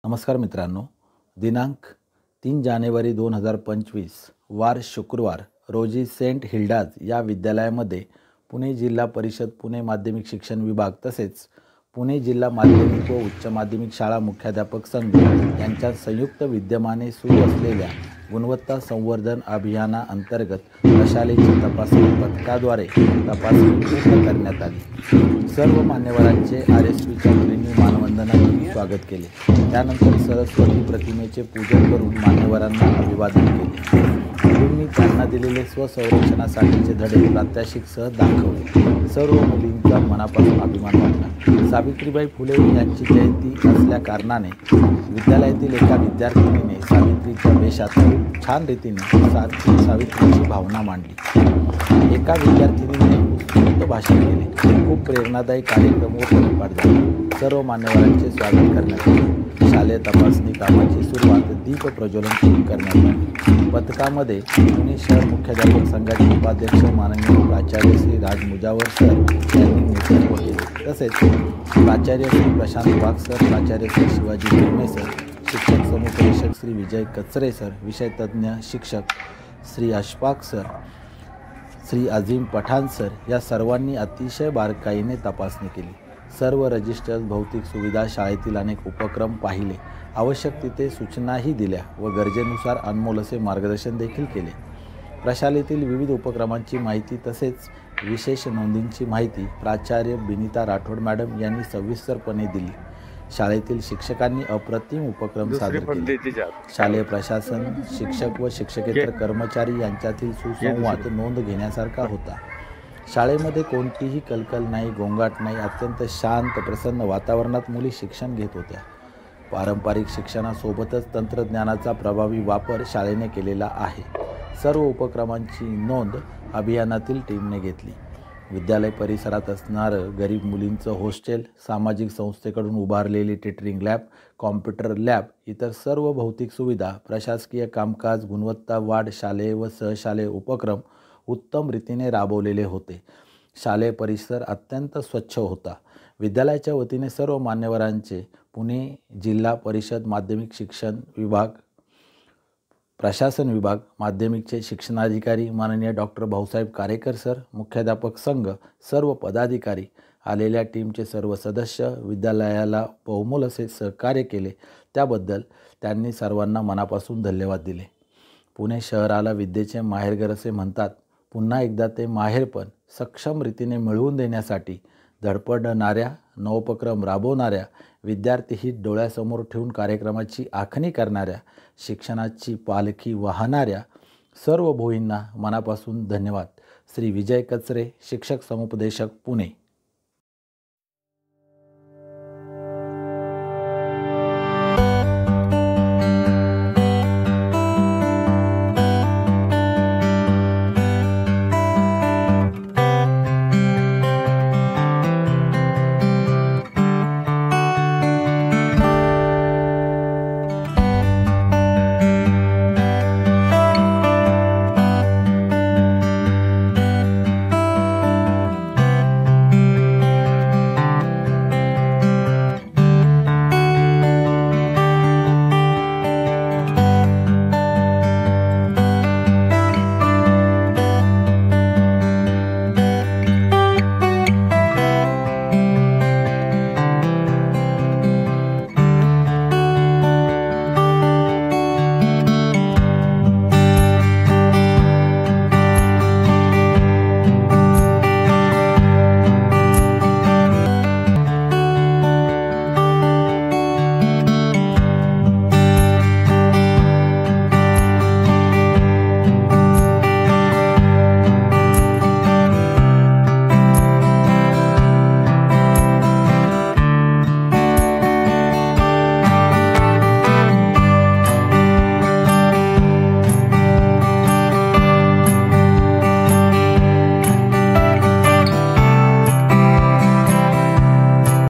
नमस्कार मित्रांनो, दिनांक 3 जानेवारी 2025 वार शुक्रवार रोजी सेंट हिल्डाज या विद्यालयामध्ये पुणे जिल्हा परिषद पुणे माध्यमिक शिक्षण विभाग तसेच पुणे जिल्हा माध्यमिक व उच्च माध्यमिक शाळा मुख्याध्यापक संघ यांच्या संयुक्त विद्यमाने सुरू असलेल्या गुणवत्ता संवर्धन अभियानाअंतर्गत प्रशालेची तपासणी पथकाद्वारे तपासणी पूर्ण करण्यात आली। सर्व मान्यवरांचे RSPच्या मुलींनी मानवंदना देऊन स्वागत केले। त्यानंतर सरस्वती प्रतिमेचे पूजन करून मान्यवरांना अभिवादन केले। मुलींनी त्यांना दिलेले स्वसंरक्षणासाठीचे धडे प्रात्यक्षिकसह दाखवले। सर्व मुलींचा मनापासून अभिमान वाटला। सावित्रीबाई फुले यांची जयंती असल्या कारणाने विद्यालयातील एका विद्यार्थिनीने सावित्रीच्या वेशात छान रीतीने सावित्रीची भावना मांडली। एका विद्यार्थिनीने उत्स्फूर्त भाषण केले। खूप प्रेरणादायी कार्यक्रम व परिपाठ झाला। सर्व मान्यवरांचे स्वागत करण्यात आले। शालेय तपासणी कामाची सुरुवात दीप प्रज्वलन करण्यात आली। पथकामध्ये पुणे शहर मुख्याध्यापक संघाचे उपाध्यक्ष माननीय प्राचार्य श्री राज मुजावर सर यांनी नेतृत्व केले। तसेच प्राचार्य श्री प्रशांत वाघ सर, प्राचार्य श्री शिवाजी भीमे सर, शिक्षक समुपदेशक श्री विजय कचरे सर, विषय तज्ज्ञ शिक्षक श्री अशफाक सर, श्री अजीम पठाण सर या सर्वांनी अतिशय बारकाईने तपासणी केली। सर्व रजिस्टर्स, भौतिक सुविधा, शाळेतील अनेक उपक्रम पाहिले, आवश्यक तिथे सूचनाही दिल्या व गरजेनुसार अनमोल असे मार्गदर्शन देखील केले। प्रशालेतील विविध उपक्रमांची माहिती तसेच विशेष नोंदींची माहिती प्राचार्य बिनिता राठोड मॅडम यांनी सविस्तरपणे दिली। शाळेतील शिक्षकांनी अप्रतिम उपक्रम सादर केले। शालेय प्रशासन, शिक्षक व शिक्षकेतर कर्मचारी यांच्यातील सुसंवाद नोंद घेण्यासारखा होता। शाळेमध्ये कोणतीही कलकल नाही, गोंगाट नाही, अत्यंत शांत प्रसन्न वातावरणात मुली शिक्षण घेत होत्या। पारंपरिक शिक्षणासोबतच तंत्रज्ञानाचा प्रभावी वापर शाळेने केलेला आहे। सर्व उपक्रमांची नोंद अभियानातील टीमने घेतली। विद्यालय परिसरात असणारं गरीब मुलींचं हॉस्टेल, सामाजिक संस्थेकडून उभारलेली टिटरिंग लॅब, कॉम्प्युटर लॅब, इतर सर्व भौतिक सुविधा, प्रशासकीय कामकाज, गुणवत्ता वाढ, शालेय व सहशालेय उपक्रम उत्तम रीतीने राबवलेले होते। शालेय परिसर अत्यंत स्वच्छ होता। विद्यालयाच्या वतीने सर्व मान्यवरांचे पुणे जिल्हा परिषद माध्यमिक शिक्षण विभाग, प्रशासन विभाग, माध्यमिकचे शिक्षणाधिकारी माननीय डॉक्टर भाऊसाहेब कारेकर सर, मुख्याध्यापक संघ, सर्व पदाधिकारी, आलेल्या टीमचे सर्व सदस्य विद्यालयाला बहुमोल असे सहकार्य केले त्याबद्दल त्यांनी सर्वांना मनापासून धन्यवाद दिले। पुणे शहराला विद्येचे माहेरघर असे म्हणतात। पुन्हा एकदा ते माहेरपण सक्षम रीतीने मिळवून देण्यासाठी धडपडणाऱ्या, नवोपक्रम राबवणाऱ्या, विद्यार्थीहित डोळ्यासमोर ठेवून कार्यक्रमाची आखणी करणाऱ्या, शिक्षणाची पालखी वाहणाऱ्या सर्व भोईंना मनापासून धन्यवाद। श्री विजय कचरे, शिक्षक समुपदेशक, पुणे।